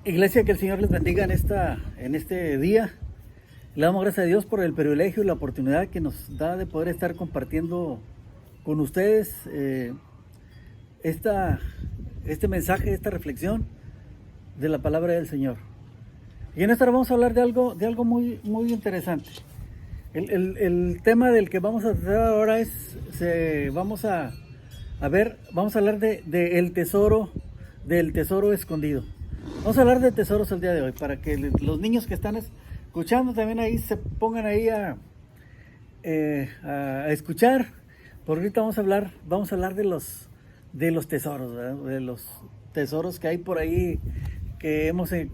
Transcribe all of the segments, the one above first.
Iglesia, que el Señor les bendiga en este día. Le damos gracias a Dios por el privilegio y la oportunidad que nos da de poder estar compartiendo con ustedes este mensaje, esta reflexión de la palabra del Señor. Y en esta hora vamos a hablar de algo muy, muy interesante. El tema del que vamos a tratar ahora vamos a hablar del tesoro escondido. Vamos a hablar de tesoros el día de hoy, para que los niños que están escuchando también ahí se pongan ahí a escuchar, porque ahorita vamos a hablar de los tesoros, ¿verdad? De los tesoros que hay por ahí, que hemos a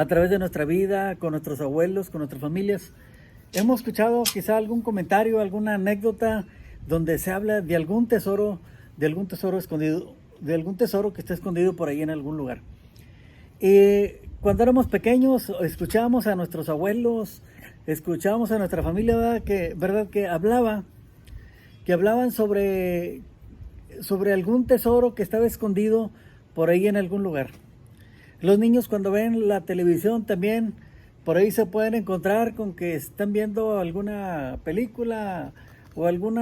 través de nuestra vida, con nuestros abuelos, con nuestras familias, hemos escuchado quizá algún comentario, alguna anécdota donde se habla de algún tesoro escondido, de algún tesoro que está escondido por ahí en algún lugar. Cuando éramos pequeños, escuchábamos a nuestros abuelos, escuchábamos a nuestra familia, ¿verdad? Que hablaban sobre algún tesoro que estaba escondido por ahí en algún lugar. Los niños, cuando ven la televisión, también por ahí se pueden encontrar con que están viendo alguna película o algún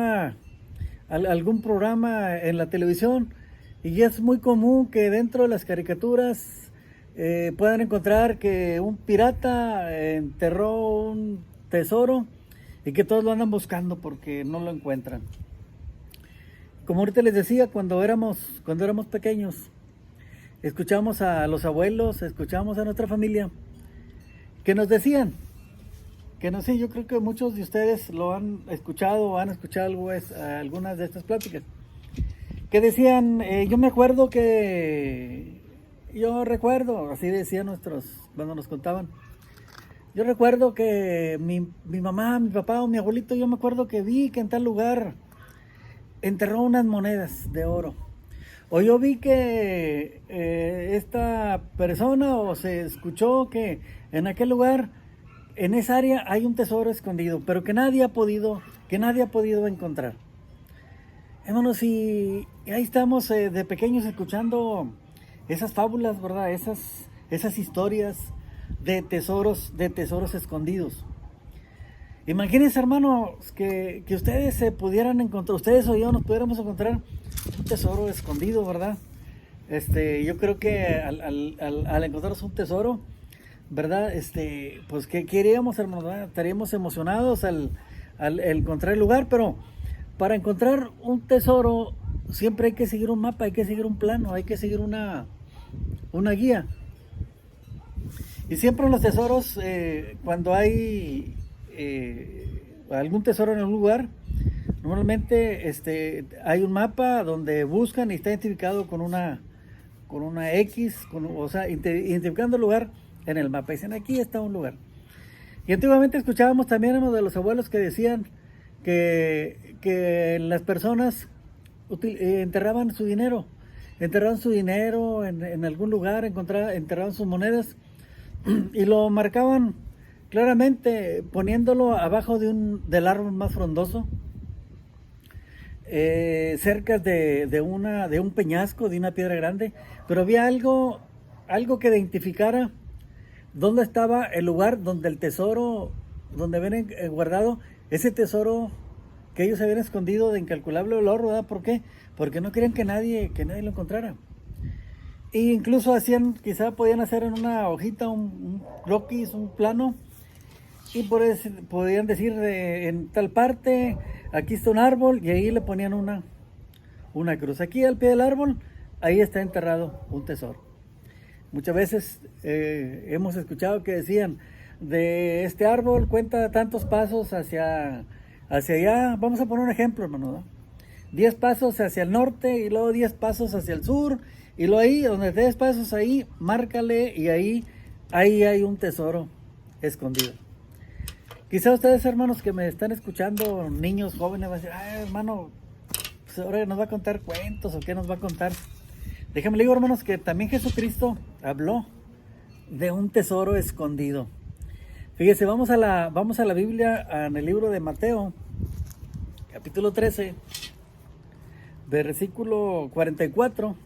programa en la televisión, y es muy común que dentro de las caricaturas puedan encontrar que un pirata enterró un tesoro y que todos lo andan buscando porque no lo encuentran. Como ahorita les decía, cuando éramos pequeños, escuchamos a los abuelos, escuchamos a nuestra familia, que nos decían, que no sé, yo creo que muchos de ustedes lo han escuchado o han escuchado algunas de estas pláticas, que decían, yo recuerdo, así decían cuando nos contaban, yo recuerdo que mi mamá, mi papá o mi abuelito, yo me acuerdo que vi que en tal lugar enterró unas monedas de oro. O yo vi que esta persona, o se escuchó que en aquel lugar, en esa área hay un tesoro escondido, pero que nadie ha podido encontrar. Hermanos, y ahí estamos de pequeños escuchando esas fábulas, ¿verdad? Esas historias de tesoros escondidos. Imagínense, hermanos, que ustedes se pudieran encontrar, ustedes o yo nos pudiéramos encontrar un tesoro escondido, ¿verdad? Yo creo que al encontrarnos un tesoro, ¿verdad? Pues que queríamos, hermanos, ¿verdad? Estaríamos emocionados al encontrar el lugar, pero para encontrar un tesoro siempre hay que seguir un mapa, hay que seguir un plano, hay que seguir una guía. Y siempre en los tesoros, cuando hay algún tesoro en algún lugar, normalmente hay un mapa donde buscan y está identificado con una X, o sea, identificando el lugar en el mapa. Dicen, aquí está un lugar. Y antiguamente escuchábamos también uno de los abuelos que decían que las personas enterraban su dinero en algún lugar, enterraban sus monedas y lo marcaban claramente poniéndolo abajo del árbol más frondoso, cerca de un peñasco, de una piedra grande, pero había algo que identificara dónde estaba el lugar donde el tesoro, donde habían guardado ese tesoro que ellos habían escondido de incalculable valor, ¿verdad? ¿Por qué? Porque no querían que nadie lo encontrara. E incluso quizá podían hacer en una hojita un croquis, un plano, y podían decir en tal parte, aquí está un árbol, y ahí le ponían una cruz. Aquí al pie del árbol, ahí está enterrado un tesoro. Muchas veces hemos escuchado que decían, de este árbol cuenta tantos pasos hacia allá. Vamos a poner un ejemplo, hermano, ¿no? 10 pasos hacia el norte y luego 10 pasos hacia el sur, y luego ahí, donde 10 pasos ahí, márcale, y ahí hay un tesoro escondido. Quizá ustedes, hermanos, que me están escuchando, niños, jóvenes, van a decir, ay, hermano, pues ahora nos va a contar cuentos, o qué nos va a contar. Déjenme le digo, hermanos, que también Jesucristo habló de un tesoro escondido. Fíjese, vamos a la Biblia, en el libro de Mateo, capítulo 13, versículo 44.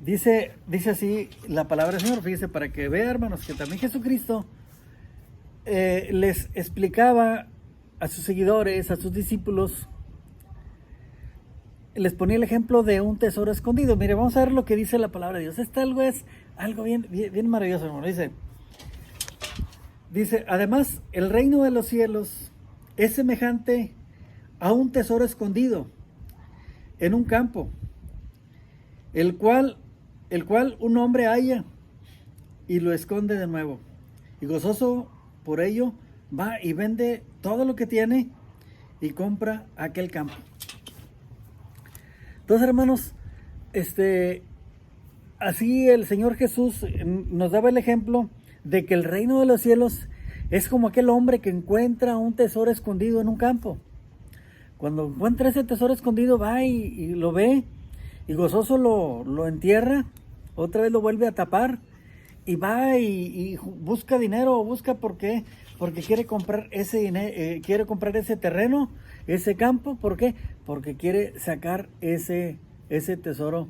Dice así la palabra del Señor, fíjese, para que vean, hermanos, que también Jesucristo les explicaba a sus seguidores, a sus discípulos, les ponía el ejemplo de un tesoro escondido. Mire, vamos a ver lo que dice la palabra de Dios. Es algo bien maravilloso, hermano. Dice, además, el reino de los cielos es semejante a un tesoro escondido en un campo, el cual un hombre halla y lo esconde de nuevo. Y gozoso por ello, va y vende todo lo que tiene y compra aquel campo. Entonces, hermanos, así el Señor Jesús nos daba el ejemplo de que el reino de los cielos es como aquel hombre que encuentra un tesoro escondido en un campo. Cuando encuentra ese tesoro escondido, va y lo ve, y gozoso lo entierra, otra vez lo vuelve a tapar, y va y busca dinero. ¿Por qué? Porque quiere comprar quiere comprar ese terreno, ese campo. ¿Por qué? Porque quiere sacar ese tesoro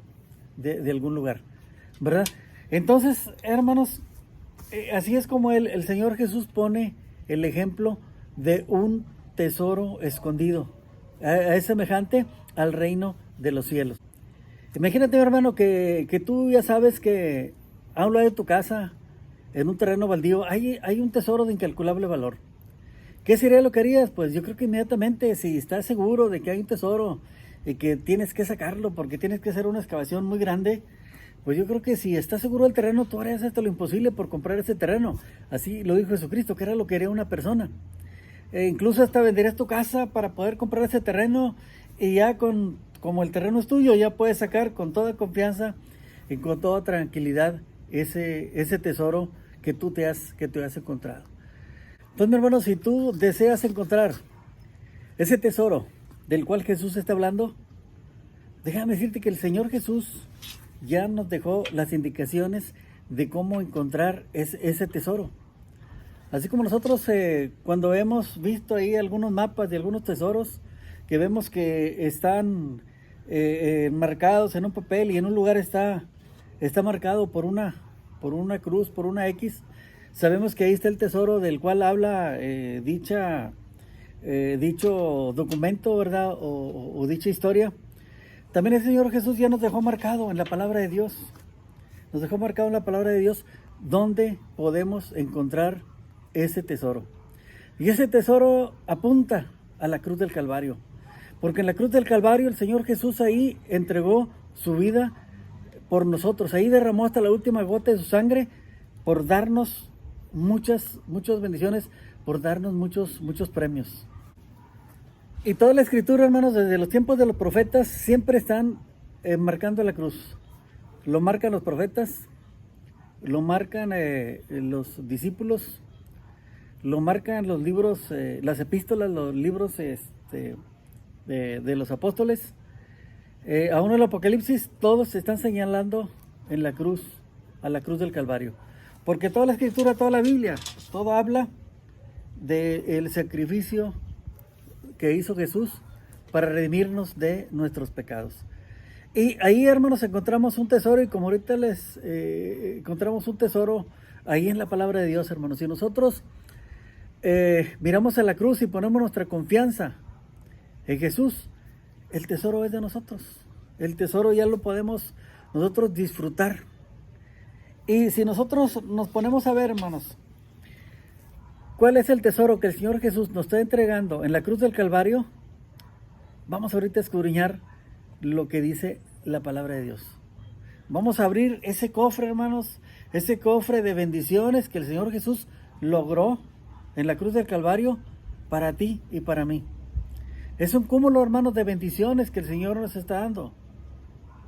de algún lugar, ¿verdad? Entonces, hermanos, así es como el Señor Jesús pone el ejemplo de un tesoro escondido. Es semejante al reino de los cielos. Imagínate, hermano, que tú ya sabes que a un lado de tu casa, en un terreno baldío, hay un tesoro de incalculable valor. ¿Qué sería lo que harías? Pues yo creo que inmediatamente, si estás seguro de que hay un tesoro y que tienes que sacarlo porque tienes que hacer una excavación muy grande, pues yo creo que si estás seguro del terreno, tú harías hasta lo imposible por comprar ese terreno. Así lo dijo Jesucristo, que era lo que haría una persona. Incluso hasta venderías tu casa para poder comprar ese terreno, y ya como el terreno es tuyo, ya puedes sacar con toda confianza y con toda tranquilidad ese tesoro que tú te has encontrado. Entonces, mi hermano, si tú deseas encontrar ese tesoro del cual Jesús está hablando, déjame decirte que el Señor Jesús ya nos dejó las indicaciones de cómo encontrar ese tesoro. Así como nosotros cuando hemos visto ahí algunos mapas de algunos tesoros, que vemos que están marcados en un papel y en un lugar está marcado por una cruz, por una X, sabemos que ahí está el tesoro del cual habla dicho documento, ¿verdad? O dicha historia. También el Señor Jesús ya nos dejó marcado en la palabra de Dios. Nos dejó marcado en la palabra de Dios dónde podemos encontrar ese tesoro. Y ese tesoro apunta a la cruz del Calvario. Porque en la cruz del Calvario el Señor Jesús ahí entregó su vida por nosotros. Ahí derramó hasta la última gota de su sangre por darnos muchas bendiciones, por darnos muchos premios. Y toda la escritura, hermanos, desde los tiempos de los profetas, siempre están marcando la cruz. Lo marcan los profetas, lo marcan los discípulos, lo marcan los libros, las epístolas, los libros de los apóstoles. Aún en el Apocalipsis, todos se están señalando en la cruz, a la cruz del Calvario. Porque toda la escritura, toda la Biblia, todo habla del sacrificio que hizo Jesús para redimirnos de nuestros pecados. Y ahí, hermanos, encontramos un tesoro, y como ahorita les encontramos un tesoro ahí en la palabra de Dios, hermanos. Si nosotros miramos a la cruz y ponemos nuestra confianza en Jesús, el tesoro es de nosotros. El tesoro ya lo podemos nosotros disfrutar. Y si nosotros nos ponemos a ver, hermanos, ¿cuál es el tesoro que el Señor Jesús nos está entregando en la cruz del Calvario? Vamos ahorita a escudriñar lo que dice la palabra de Dios. Vamos a abrir ese cofre, hermanos, ese cofre de bendiciones que el Señor Jesús logró en la cruz del Calvario para ti y para mí. Es un cúmulo, hermanos, de bendiciones que el Señor nos está dando,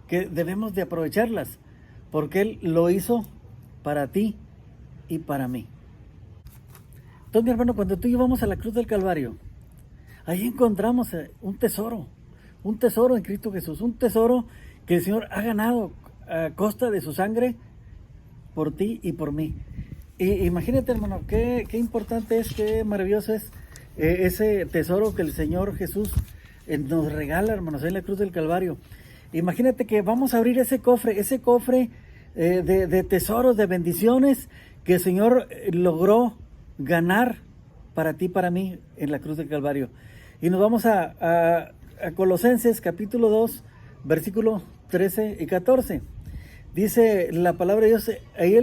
que debemos de aprovecharlas, porque Él lo hizo para ti y para mí. Entonces, mi hermano, cuando tú y yo vamos a la cruz del Calvario, ahí encontramos un tesoro en Cristo Jesús, un tesoro que el Señor ha ganado a costa de su sangre por ti y por mí. Y imagínate, hermano, qué importante es, qué maravilloso es ese tesoro que el Señor Jesús nos regala, hermanos, en la cruz del Calvario. Imagínate que vamos a abrir ese cofre de tesoros, de bendiciones que el Señor logró ganar para ti, para mí, en la cruz del Calvario. Y nos vamos a Colosenses capítulo 2, versículos 13 y 14. Dice la palabra de Dios, ahí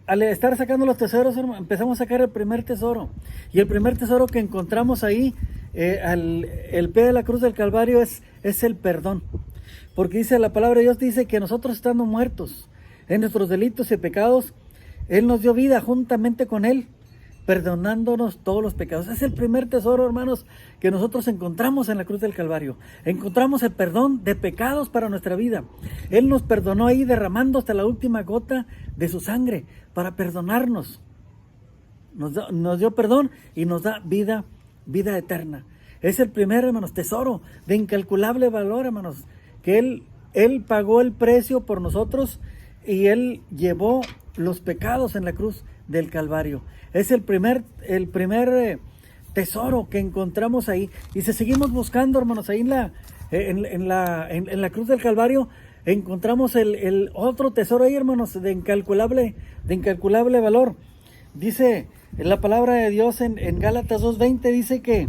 al estar sacando los tesoros, empezamos a sacar el primer tesoro. Y el primer tesoro que encontramos ahí, el pie de la cruz del Calvario, es el perdón. Porque dice la palabra de Dios, dice que nosotros estando muertos en nuestros delitos y pecados, Él nos dio vida juntamente con Él, perdonándonos todos los pecados. Es el primer tesoro, hermanos, que nosotros encontramos en la cruz del Calvario. Encontramos el perdón de pecados para nuestra vida. Él nos perdonó ahí derramando hasta la última gota de su sangre para perdonarnos. Nos dio perdón y nos da vida eterna. Es el primer, hermanos, tesoro de incalculable valor, hermanos, que Él pagó el precio por nosotros y Él llevó los pecados en la cruz del Calvario. Es el primer tesoro que encontramos ahí. Y si seguimos buscando, hermanos, ahí en la cruz del Calvario, encontramos el otro tesoro ahí, hermanos, de incalculable valor. Dice la palabra de Dios en Gálatas 2:20, dice que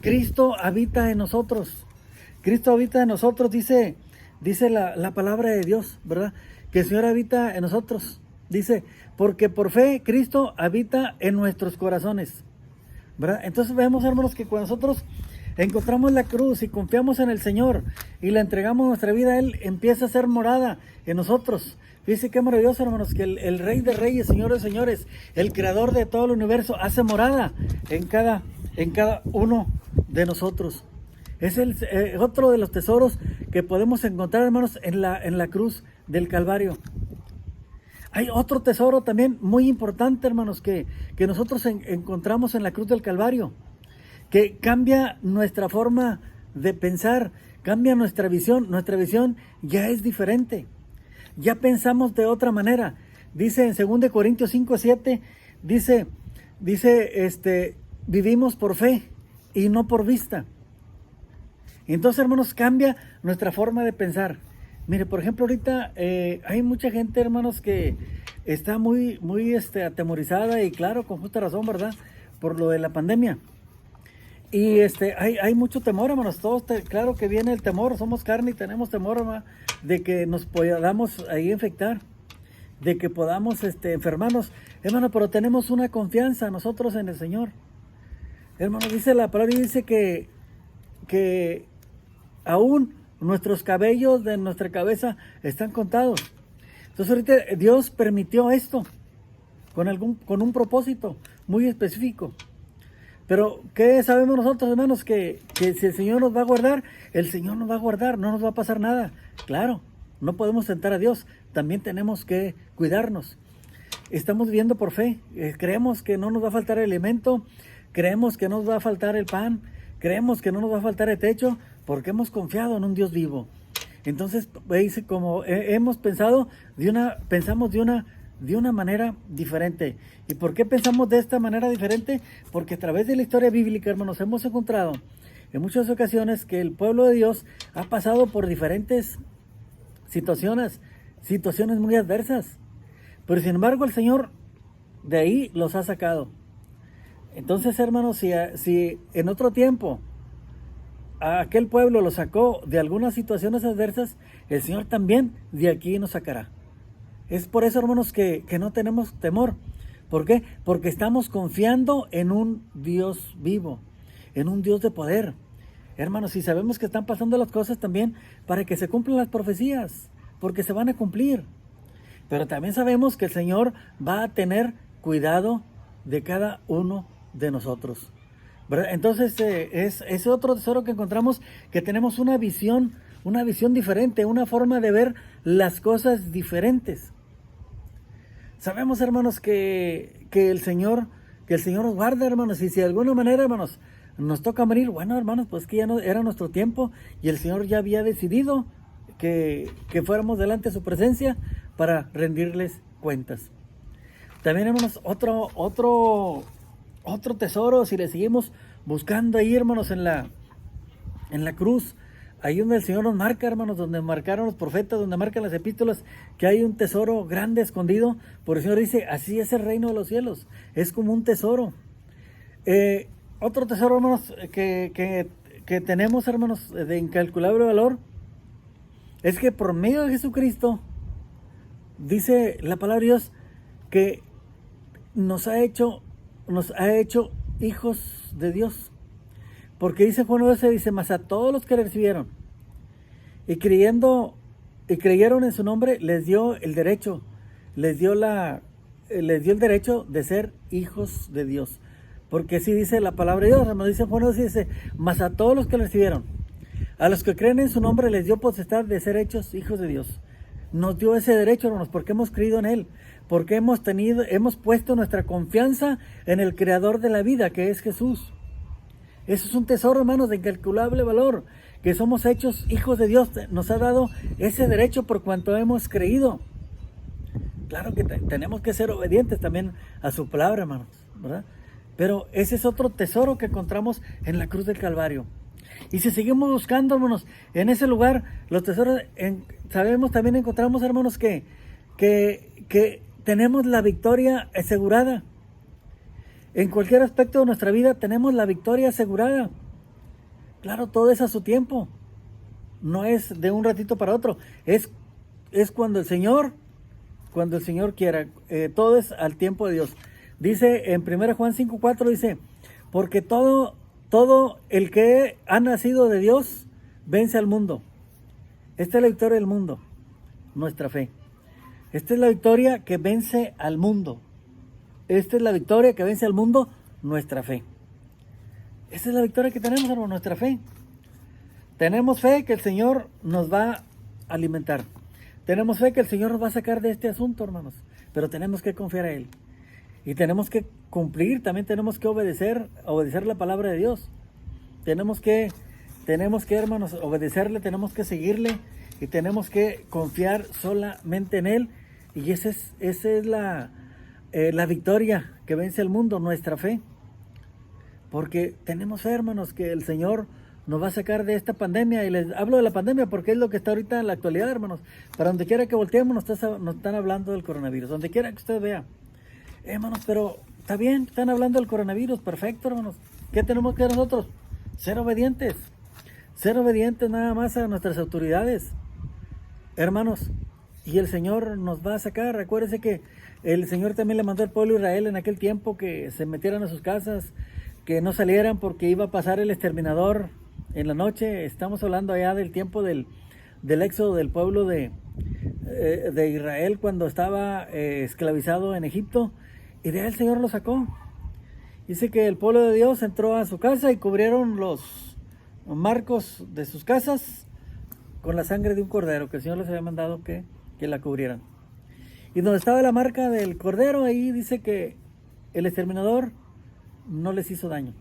Cristo habita en nosotros. Cristo habita en nosotros, dice la palabra de Dios, ¿verdad? Que el Señor habita en nosotros. Dice, porque por fe Cristo habita en nuestros corazones, ¿verdad? Entonces vemos, hermanos, que cuando nosotros encontramos la cruz y confiamos en el Señor y le entregamos nuestra vida a Él, empieza a ser morada en nosotros. Fíjense qué maravilloso, hermanos, que el Rey de Reyes, Señor de Señores, el Creador de todo el universo, hace morada en cada uno de nosotros. Es otro de los tesoros que podemos encontrar, hermanos, en la cruz del Calvario. Hay otro tesoro también muy importante, hermanos, que nosotros encontramos en la cruz del Calvario, que cambia nuestra forma de pensar, cambia nuestra visión. Nuestra visión ya es diferente. Ya pensamos de otra manera. Dice en 2 Corintios 5:7, dice, vivimos por fe y no por vista. Entonces, hermanos, cambia nuestra forma de pensar. Mire, por ejemplo, ahorita hay mucha gente, hermanos, que está muy atemorizada y claro, con justa razón, ¿verdad? Por lo de la pandemia. Y hay mucho temor, hermanos. Claro que viene el temor, somos carne y tenemos temor, hermano, de que nos podamos ahí infectar, de que podamos enfermarnos, hermano, pero tenemos una confianza nosotros en el Señor. Hermano, dice la palabra, dice que aún nuestros cabellos de nuestra cabeza están contados. Entonces ahorita Dios permitió esto con un propósito muy específico. Pero ¿qué sabemos nosotros, hermanos? Que si el Señor nos va a guardar, el Señor nos va a guardar, no nos va a pasar nada. Claro, no podemos tentar a Dios, también tenemos que cuidarnos. Estamos viviendo por fe, creemos que no nos va a faltar el alimento, creemos que no nos va a faltar el pan, creemos que no nos va a faltar el techo, porque hemos confiado en un Dios vivo. Entonces, veis, como hemos pensamos de una manera diferente. ¿Y por qué pensamos de esta manera diferente? Porque a través de la historia bíblica, hermanos, hemos encontrado en muchas ocasiones que el pueblo de Dios ha pasado por diferentes situaciones muy adversas. Pero sin embargo, el Señor de ahí los ha sacado. Entonces, hermanos, si en otro tiempo a aquel pueblo lo sacó de algunas situaciones adversas, el Señor también de aquí nos sacará. Es por eso, hermanos, que no tenemos temor. ¿Por qué? Porque estamos confiando en un Dios vivo, en un Dios de poder. Hermanos, y sabemos que están pasando las cosas también para que se cumplan las profecías, porque se van a cumplir. Pero también sabemos que el Señor va a tener cuidado de cada uno de nosotros, ¿verdad? Entonces es otro tesoro que encontramos, que tenemos una visión diferente, una forma de ver las cosas diferentes. Sabemos, hermanos, que el Señor nos guarda, hermanos, y si de alguna manera, hermanos, nos toca morir, bueno, hermanos, pues que ya no era nuestro tiempo y el Señor ya había decidido que fuéramos delante de su presencia para rendirles cuentas. También, hermanos, otro tesoro, si le seguimos buscando ahí, hermanos, en la cruz, ahí donde el Señor nos marca, hermanos, donde marcaron los profetas, donde marcan las epístolas, que hay un tesoro grande escondido. Por el Señor dice, así es el reino de los cielos, es como un tesoro. Otro tesoro, hermanos, que tenemos, hermanos, de incalculable valor, es que por medio de Jesucristo, dice la palabra de Dios, que nos ha hecho hijos de Dios. Porque dice Juan 12, dice, mas a todos los que le recibieron y creyeron en su nombre, les dio el derecho de ser hijos de Dios. Porque así dice la palabra de Dios, hermano, dice Juan 12, dice, mas a todos los que le recibieron, a los que creen en su nombre, les dio potestad de ser hechos hijos de Dios. Nos dio ese derecho, hermanos, porque hemos creído en Él, porque hemos puesto nuestra confianza en el Creador de la vida, que es Jesús. Eso es un tesoro, hermanos, de incalculable valor, que somos hechos hijos de Dios. Nos ha dado ese derecho por cuanto hemos creído. Claro que tenemos que ser obedientes también a su palabra, hermanos, ¿verdad? Pero ese es otro tesoro que encontramos en la cruz del Calvario. Y si seguimos buscando, hermanos, en ese lugar, los tesoros, también encontramos, hermanos, que tenemos la victoria asegurada. En cualquier aspecto de nuestra vida tenemos la victoria asegurada. Claro, todo es a su tiempo. No es de un ratito para otro. Es cuando el Señor quiera. Todo es al tiempo de Dios. Dice en 1 Juan 5:4, dice, porque todo el que ha nacido de Dios vence al mundo. Esta es la victoria del mundo, nuestra fe. Esta es la victoria que vence al mundo. Esta es la victoria que vence al mundo, nuestra fe. Esta es la victoria que tenemos, hermano, nuestra fe. Tenemos fe que el Señor nos va a alimentar. Tenemos fe que el Señor nos va a sacar de este asunto, hermanos. Pero tenemos que confiar a Él. Y tenemos que cumplir, también tenemos que obedecer la palabra de Dios. Tenemos que, hermanos, obedecerle, tenemos que seguirle y tenemos que confiar solamente en Él. Y esa es la victoria que vence el mundo, nuestra fe. Porque tenemos fe, hermanos, que el Señor nos va a sacar de esta pandemia. Y les hablo de la pandemia porque es lo que está ahorita en la actualidad, hermanos. Para donde quiera que volteemos nos están hablando del coronavirus. Donde quiera que usted vea. Hermanos, pero está bien, están hablando del coronavirus, perfecto, hermanos. ¿Qué tenemos que hacer nosotros? Ser obedientes nada más a nuestras autoridades, hermanos. Y el Señor nos va a sacar. Recuérdese que el Señor también le mandó al pueblo de Israel en aquel tiempo que se metieran a sus casas, que no salieran porque iba a pasar el exterminador en la noche. Estamos hablando allá del tiempo del éxodo del pueblo de Israel cuando estaba esclavizado en Egipto. Y de ahí el Señor lo sacó. Dice que el pueblo de Dios entró a su casa y cubrieron los marcos de sus casas con la sangre de un cordero, que el Señor les había mandado que la cubrieran. Y donde estaba la marca del cordero, ahí dice que el exterminador no les hizo daño.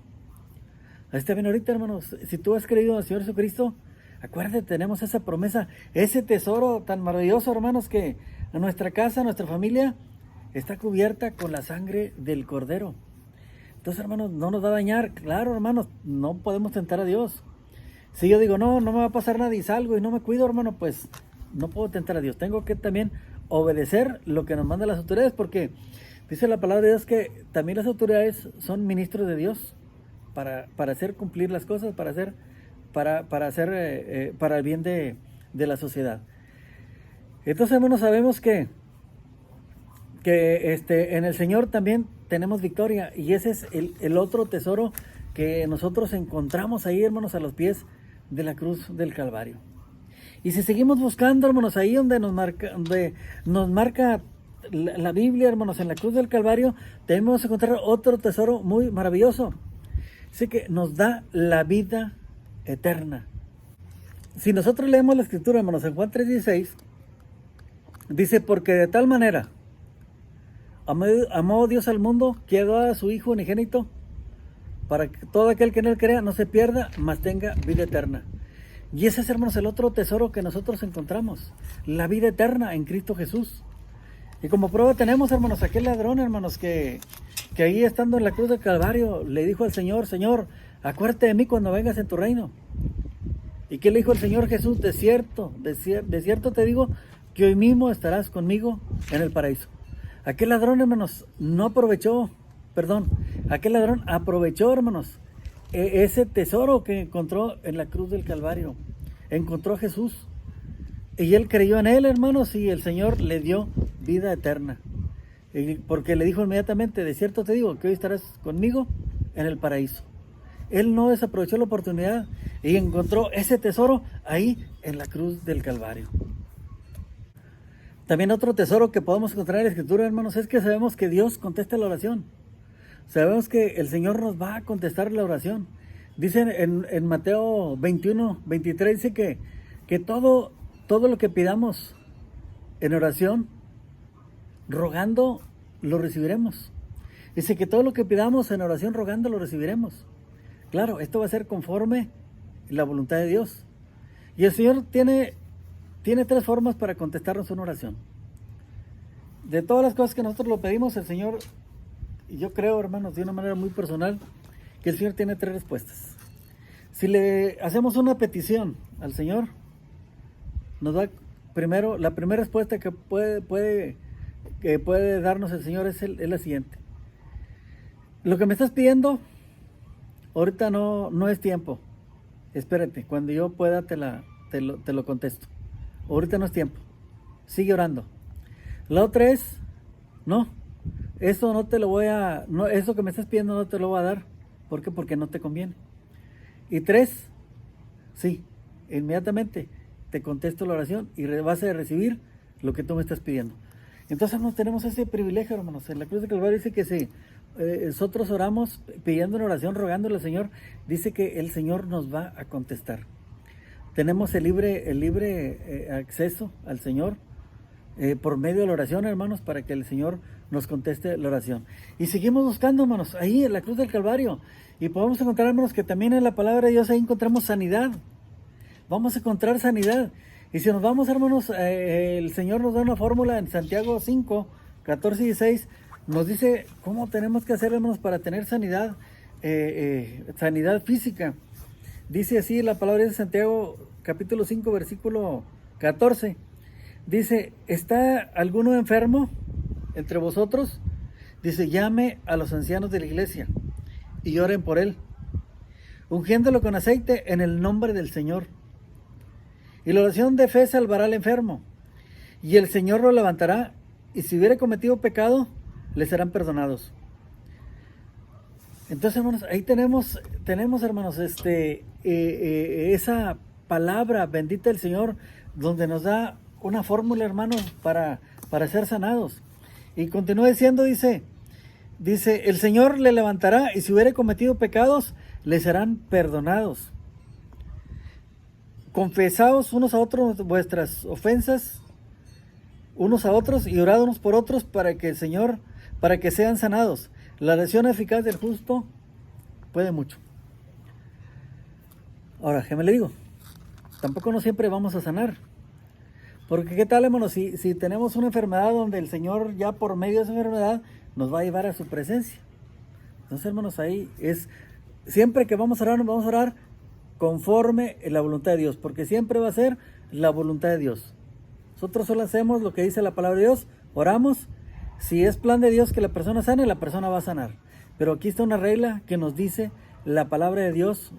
Ahí está bien ahorita, hermanos. Si tú has creído en el Señor Jesucristo, acuérdate, tenemos esa promesa, ese tesoro tan maravilloso, hermanos, que nuestra casa, nuestra familia está cubierta con la sangre del Cordero. Entonces, hermanos, no nos va a dañar. Claro, hermanos, no podemos tentar a Dios. Si yo digo, no me va a pasar nada y salgo y no me cuido, hermano, pues no puedo tentar a Dios. Tengo que también obedecer lo que nos mandan las autoridades, porque dice la palabra de Dios que también las autoridades son ministros de Dios para hacer cumplir las cosas, para el bien de la sociedad. Entonces, hermanos, sabemos que en el Señor también tenemos victoria, y ese es el otro tesoro que nosotros encontramos ahí, hermanos, a los pies de la cruz del Calvario. Y si seguimos buscando, hermanos, ahí donde nos marca la Biblia, hermanos, en la cruz del Calvario, tenemos que encontrar otro tesoro muy maravilloso. Dice que nos da la vida eterna. Si nosotros leemos la Escritura, hermanos, en Juan 3:16, dice, porque de tal manera amó Dios al mundo, que ha dado a su Hijo unigénito, para que todo aquel que en Él crea no se pierda, mas tenga vida eterna. Y ese es, hermanos, el otro tesoro que nosotros encontramos, la vida eterna en Cristo Jesús. Y como prueba tenemos, hermanos, aquel ladrón, hermanos, que ahí estando en la cruz del Calvario, le dijo al Señor, Señor, acuérdate de mí cuando vengas en tu reino. ¿Y qué le dijo el Señor Jesús? De cierto te digo que hoy mismo estarás conmigo en el paraíso. Aquel ladrón, hermanos, aquel ladrón aprovechó, hermanos, ese tesoro que encontró en la cruz del Calvario. Encontró a Jesús y él creyó en él, hermanos, y el Señor le dio vida eterna. Porque le dijo inmediatamente, de cierto te digo que hoy estarás conmigo en el paraíso. Él no desaprovechó la oportunidad y encontró ese tesoro ahí en la cruz del Calvario. También otro tesoro que podemos encontrar en la Escritura, hermanos, es que sabemos que Dios contesta la oración. Sabemos que el Señor nos va a contestar la oración. Dice en Mateo 21, 23, dice que todo lo que pidamos en oración, rogando, lo recibiremos. Dice que todo lo que pidamos en oración, rogando, lo recibiremos. Claro, esto va a ser conforme la voluntad de Dios. Y el Señor tiene 3 formas para contestarnos una oración. De todas las cosas que nosotros lo pedimos, el Señor, y yo creo, hermanos, de una manera muy personal, que el Señor tiene 3 respuestas. Si le hacemos una petición al Señor, nos da primero, la primera respuesta que puede darnos el Señor es la siguiente. Lo que me estás pidiendo, ahorita no es tiempo. Espérate, cuando yo pueda te lo contesto. Ahorita no es tiempo. Sigue orando. La otra es, no, eso eso que me estás pidiendo no te lo voy a dar. ¿Por qué? Porque no te conviene. Y 3, sí, inmediatamente te contesto la oración y vas a recibir lo que tú me estás pidiendo. Entonces no tenemos ese privilegio, hermanos. En la cruz de Calvario dice que si nosotros oramos pidiendo una oración, rogándole al Señor, dice que el Señor nos va a contestar. Tenemos el libre acceso al Señor por medio de la oración, hermanos, para que el Señor nos conteste la oración. Y seguimos buscando, hermanos, ahí en la cruz del Calvario. Y podemos encontrar, hermanos, que también en la palabra de Dios ahí encontramos sanidad. Vamos a encontrar sanidad. Y si nos vamos, hermanos, el Señor nos da una fórmula en Santiago 5, 14 y 16. Nos dice cómo tenemos que hacer, hermanos, para tener sanidad, sanidad física. Dice así la palabra de Santiago, capítulo 5, versículo 14. Dice, ¿está alguno enfermo entre vosotros? Dice, llame a los ancianos de la iglesia y oren por él, ungiéndolo con aceite en el nombre del Señor. Y la oración de fe salvará al enfermo, y el Señor lo levantará, y si hubiere cometido pecado, le serán perdonados. Entonces, hermanos, ahí tenemos hermanos, esa palabra bendita del Señor, donde nos da una fórmula, hermanos, para ser sanados. Y continúa diciendo, dice, el Señor le levantará, y si hubiere cometido pecados, le serán perdonados. Confesaos unos a otros vuestras ofensas, unos a otros, y orad unos por otros para que sean sanados. La oración eficaz del justo puede mucho. Ahora, ¿qué me le digo? Tampoco no siempre vamos a sanar. Porque qué tal, hermanos, si tenemos una enfermedad donde el Señor ya por medio de esa enfermedad nos va a llevar a su presencia. Entonces, hermanos, ahí es, siempre que vamos a orar conforme en la voluntad de Dios, porque siempre va a ser la voluntad de Dios. Nosotros solo hacemos lo que dice la palabra de Dios, oramos. Si es plan de Dios que la persona sane, la persona va a sanar. Pero aquí está una regla que nos dice la palabra de Dios,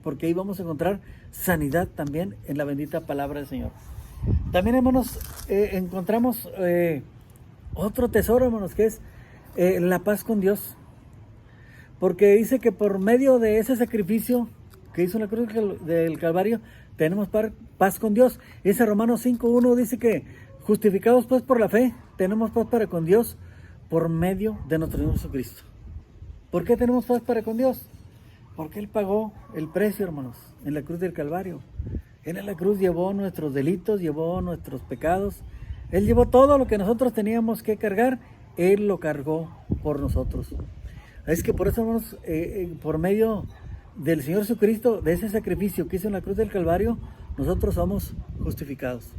porque ahí vamos a encontrar sanidad también en la bendita palabra del Señor. También, hermanos, encontramos otro tesoro, hermanos, que es la paz con Dios. Porque dice que por medio de ese sacrificio que hizo en la cruz del Calvario, tenemos paz con Dios. Dice Romanos 5:1, dice que justificados pues por la fe, tenemos paz para con Dios por medio de nuestro Señor Jesucristo. ¿Por qué tenemos paz para con Dios? Porque Él pagó el precio, hermanos, en la cruz del Calvario. Él en la cruz llevó nuestros delitos, llevó nuestros pecados. Él llevó todo lo que nosotros teníamos que cargar, Él lo cargó por nosotros. Es que por eso, hermanos, por medio del Señor Jesucristo, de ese sacrificio que hizo en la cruz del Calvario, nosotros somos justificados.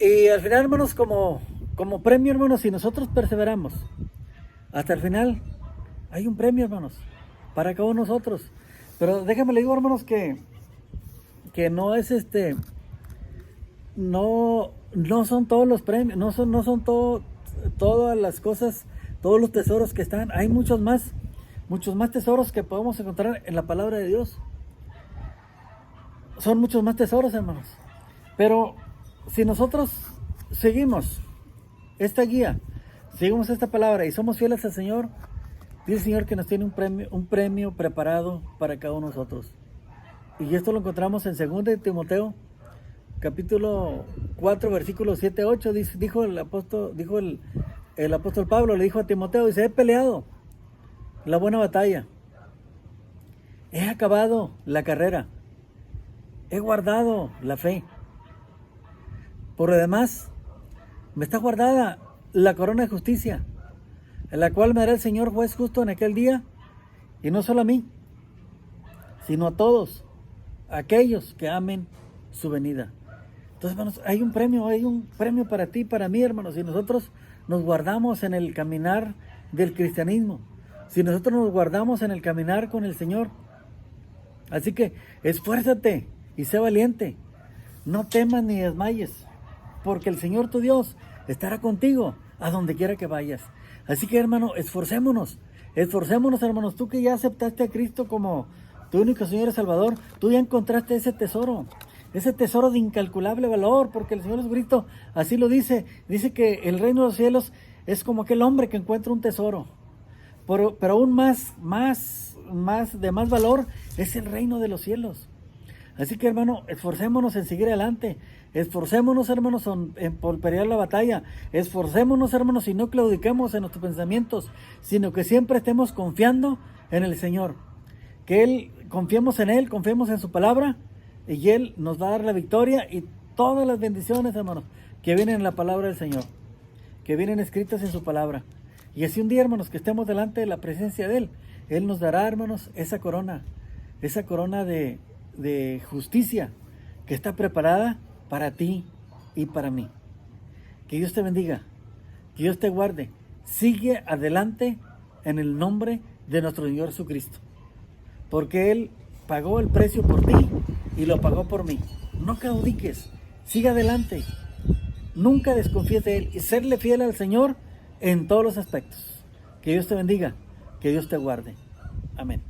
Y al final, hermanos, como premio, hermanos, si nosotros perseveramos hasta el final, hay un premio, hermanos, para cada uno de nosotros. Pero déjame le digo, hermanos, que que no es no son todos los premios, no son todas las cosas, todos los tesoros que están. Hay muchos más tesoros que podemos encontrar en la palabra de Dios. Son muchos más tesoros, hermanos. Pero si nosotros seguimos esta guía, seguimos esta palabra y somos fieles al Señor, dice el Señor que nos tiene un premio preparado para cada uno de nosotros. Y esto lo encontramos en 2 de Timoteo, capítulo 4, versículos 7 a 8. Dijo el apóstol Pablo, le dijo a Timoteo, dice: he peleado la buena batalla, he acabado la carrera, he guardado la fe. Por lo demás, me está guardada la corona de justicia, en la cual me dará el Señor juez justo en aquel día, y no solo a mí, sino a todos aquellos que amen su venida. Entonces, hermanos, hay un premio para ti y para mí, hermanos, si nosotros nos guardamos en el caminar del cristianismo, si nosotros nos guardamos en el caminar con el Señor. Así que esfuérzate y sé valiente, no temas ni desmayes, porque el Señor tu Dios estará contigo a donde quiera que vayas. Así que, hermano, esforcémonos, hermanos. Tú que ya aceptaste a Cristo como tu único Señor y Salvador, tú ya encontraste ese tesoro de incalculable valor, porque el Señor Jesucristo así lo dice que el reino de los cielos es como aquel hombre que encuentra un tesoro, pero aún más de más valor es el reino de los cielos. Así que, hermano, esforcémonos en seguir adelante, esforcémonos, hermanos, por pelear la batalla, esforcémonos, hermanos, y no claudiquemos en nuestros pensamientos, sino que siempre estemos confiando en el Señor, que confiemos en Él, confiemos en su palabra, y Él nos va a dar la victoria y todas las bendiciones, hermanos, que vienen en la palabra del Señor, que vienen escritas en su palabra. Y así un día, hermanos, que estemos delante de la presencia de Él, Él nos dará, hermanos, esa corona de justicia que está preparada para ti y para mí. Que Dios te bendiga, que Dios te guarde. Sigue adelante en el nombre de nuestro Señor Jesucristo, porque Él pagó el precio por ti y lo pagó por mí. No claudiques, sigue adelante, nunca desconfíes de Él y serle fiel al Señor en todos los aspectos. Que Dios te bendiga, que Dios te guarde. Amén.